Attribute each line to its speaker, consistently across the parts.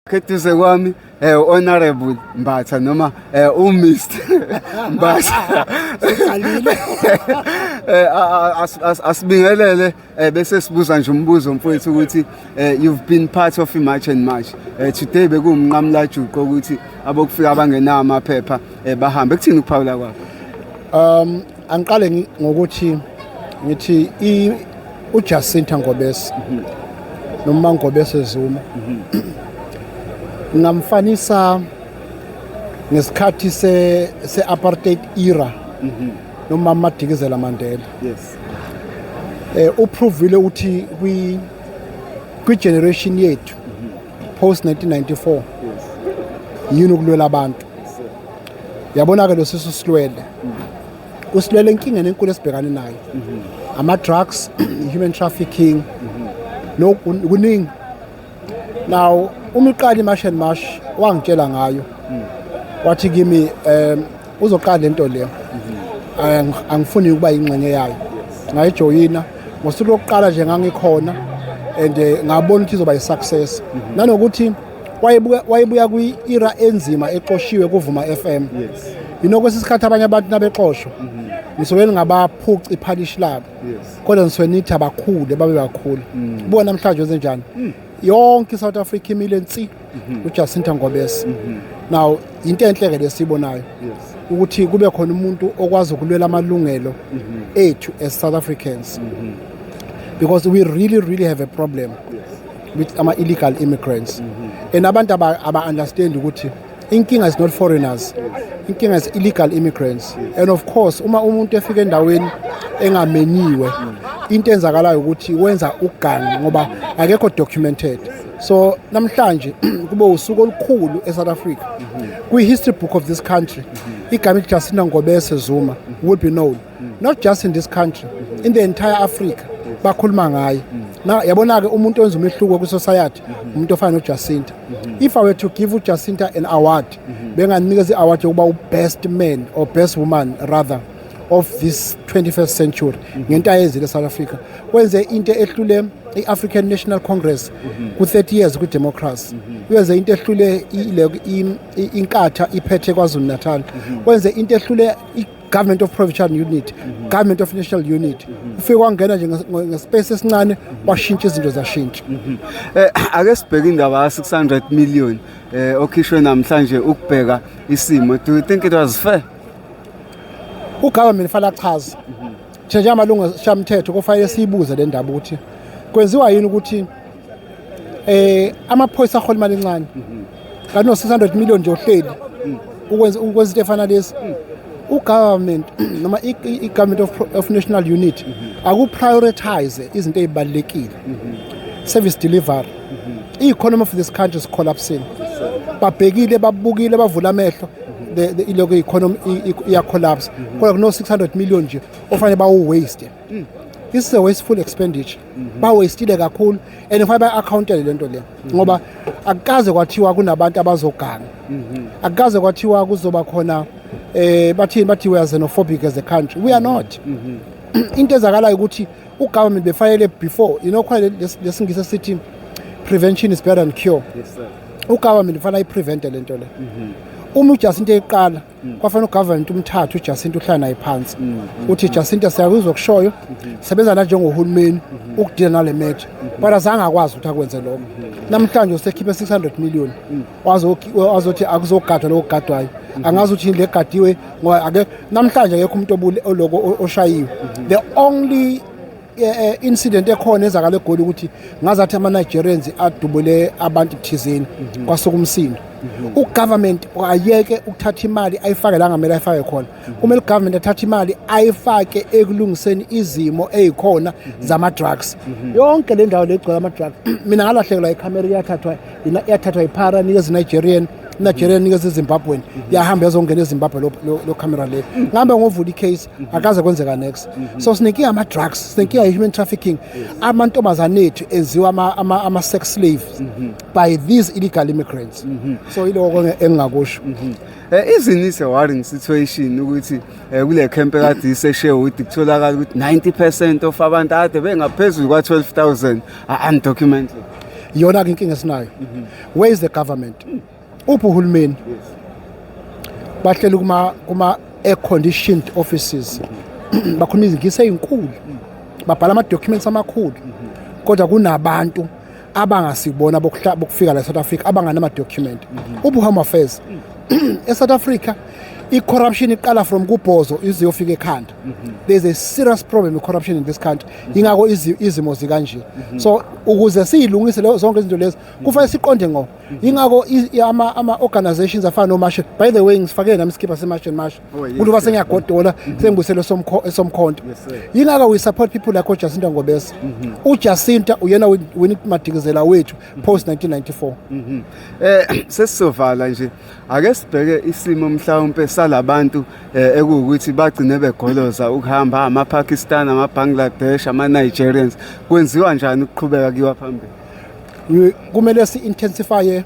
Speaker 1: Khetuse kwami honorable Mbatha noma uMr Mbatha.
Speaker 2: Siqalile.
Speaker 1: Asibingelele bese sibuza nje umbuzo mfowethu ukuthi you've been part of iMarch and March. Today bekumnqamla juqo ukuthi abokufika abangenawo amaphepha bahambe. Kuthini ukuphawula kwakho?
Speaker 2: Angiqale ngokuthi ngithi uJacinta Ngobese noma Ngobese Zuma ngamfanisa ngesikhathi se-apartheid era noma Madikizela Mandela.
Speaker 1: Yes.
Speaker 2: Uprovile ukuthi kwi-generation yethu post 1994 yini ukulwela abantu. Yabona-ke lo sisilwele usilwele inkinga nenkulu esibhekane nayo ama-drugs, human trafficking kuningi. Now umiqali iMarch and March wangitshela ngayo wathi kimi uzoqala lento le angifuni ukuba ingxenye yayo ngayijoyina ngosuku lokuqala nje ngangikhona and ngabona ukuthi izoba yisuccess nanokuthi wayebuya kwi-era enzima eqoshiwe kuvuma FM.
Speaker 1: Yes.
Speaker 2: Kwesisikhathi abanye abantu nabexoshwa ngisokweni ngabaphuca iphalish labo kodwa ngiswe nithi abakhulu babe bakhulu ubona namhlanje wenzenjani yonke iSouth Africa imile nsi uJacinta Ngobese. Now into enhle ke lesibonayo ukuthi kube khona umuntu okwazi ukulwela amalungelo ethu as South Africans because we really have a problem with illegal immigrants and abantu aba understand ukuthi inkinga is not foreigners, inkinga is illegal immigrants. And of course uma umuntu efika endaweni engamenyiwe into enzakalayo ukuthi wenza ugangi ngoba akekho documented. So namhlanje kube usuku olukhulu eSouth Africa kwi-history book of this country igama Jacinta Ngobese Zuma will be known not just in this country, in the entire Africa bakhuluma ngayo. Na yabona ke umuntu wenza umehluko kwi-society umuntu ofana noJacinta. If I were to give uJacinta an award benganikeza i-award yokuba best man or best woman rather of this 21st century ngento ayenzile eSouth Africa wenze into ehlule i-African National Congress ku-30 years kwi-democracy wenze into ehlule inkatha iphethe KwaZulu Natal wenze into ehlule government of provincial unit, government of national unit. Ufike kwangena nje ngespace esincane washintsha izinto zashintsha.
Speaker 1: Ake sibheke indaba ka 600 million okhishwe namhlanje ukubheka isimo. Do you think it was fair?
Speaker 2: Ugovernment fala chaza. Nje amalungu shamthetho kufanele siyibuze le ndaba ukuthi kwenziwa yini ukuthi amaphoyisa ahola imali encane. Kanti no 600 million nje ohleli ukwenza into efana lesi. Ugovernment noma i-government of national unit akuprioritize izinto ezibalekile service delivery i-economy of this country is collapsing babhekile babukile bavula amehlo iloko economy iya collapse kodwa kuno 600 million nje ofanele bawu waste. This is a wasteful expenditure ba wastile kakhulu and if ba accountable lento le ngoba akukaze kwathiwa kunabantu abazoganga akukaze kwathiwa kuzoba khona bathi we are xenophobic as a country. We are not. Into ezakalayo ukuthi ugovernment befanele before khona lesingisa sithi prevention is better than cure.
Speaker 1: Yes sir.
Speaker 2: Ugovernment ufanele prevent lento le. Uma uJacinta eqala kwafanele ugovernment umthathu uJacinta uhlala naye phansi uthi Jacinta siyakuzwa kushoyo sebenza na njengohulumeni ukudila nale match but azange akwazi ukuthi akwenze lokho. Namhlanje usekhiphe 600 million wazothi akuzogadwa lokho gadwayo angazi ukuthi le gadiwe ngoba ake namhlanje akekho umuntu oloko oshayiwe. The only incident ekhona ezakala eGoli ukuthi ngazathi ama-Nigerians adubule abantu thizeni kwasuka umsindo. Ugovernment ayeke ukuthatha imali ayifake la ngamele ayifake khona. Kumele ugovernment athathe imali ayifake ekulungiseni izimo ezikhona zama-drugs. Yonke le ndawo legcwele ama-drugs mina ngalahlekela iCamera yathathwa iPara nikeza Nigerian nikeza eZimbabwe yahamba yazongena eZimbabwe lo camera le ngambe ngovula icase akaze kwenzeka next. So sinike ama-drugs sinike human trafficking amantombazane ethu enziwa ama-sex slaves by these illegal immigrants. So iloko engingakusho.
Speaker 1: Isn't this a worrying situation ukuthi kule camp ekade iseshare ukuthi kutholakala ukuthi 90% of abantu ade bengaphezulu kwa 12,000 are undocumented?
Speaker 2: iyona ke inkinga esinayo. Where is the government? Uphi uhulumeni? Bahleli kuma air conditioned offices. Bakhuluma izingisi ezinkulu. Babhala ama documents amakhulu. Kodwa kunabantu abangasibona bokufika la South Africa abanganama document. Uphi Home Affairs? eSouth Africa i-corruption iqala from kubhozo ize yofika ekhanda. There's a serious problem with corruption in this country. Ingako izimo zikanje. So ukuze siyilungise zonke izinto lezi kufanele siqonde ngo. Ingako ama organizations afana no Marshall. By the way ngisifake nami skipper seMarshall Marshall. Ukuthi base ngiyagodola sengibusele somkhonto. Ingako we support people like uJacinta Ngobese. uJacinta uyena we madikezela wethu post 1994.
Speaker 1: Sesizovala nje ake sibheke isimo mhlawumbe salabantu ekuwukuthi bagcine begoloza ukuhamba amaPakistan amaBangladesh amaNigerians kwenziwa njani ukuqhubeka kiwa phambili
Speaker 2: kumele si-intensify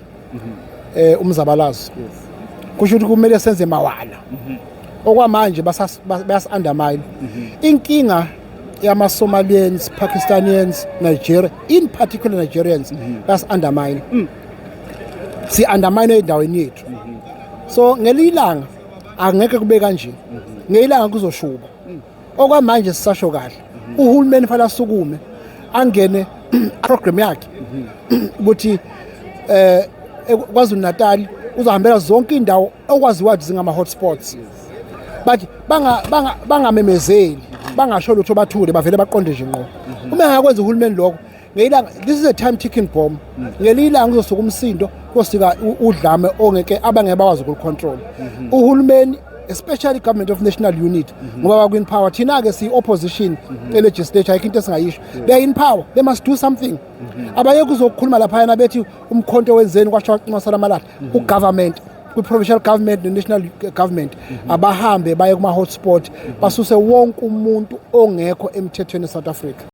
Speaker 2: umzabalazo kusho ukuthi kumele senze mawala okwamanje bayasi-undermine inkinga yama-Somalians, Pakistanians, Nigeria, in particular Nigerians bayasi-undermine si-undermine endaweni yethu so ngelilanga angeke kube kanje ngelilanga kuzoshuba okwamanje sisasho kahle uhulumeni fanele asukume angene program yakhe ukuthi KwaZulu Natal uzahambela zonke indawo okwaziwa ukuthi zingama hotspots but bangamemezeli bangasho lutho bathule bavele baqonde nje ngqo uma ngakwenza uhulumeni lokho ngelilanga this is a time ticking bomb ngelilanga kuzosuka umsindo kosika udlame ongeke abangeke bakwazi ukucontrol uhulumeni especially government of national unity ngoba bakwin power thina ke si opposition legislature ayikho into esingayisho they are in power they must do something abaye kuzokhuluma lapha yana bethi umkhonto wenzeni kwasho qinqasala malahla ugovernment ku-provincial government ne-national government abahambe baye kuma-hotspot basuse wonke umuntu ongekho emthethweni eSouth Africa.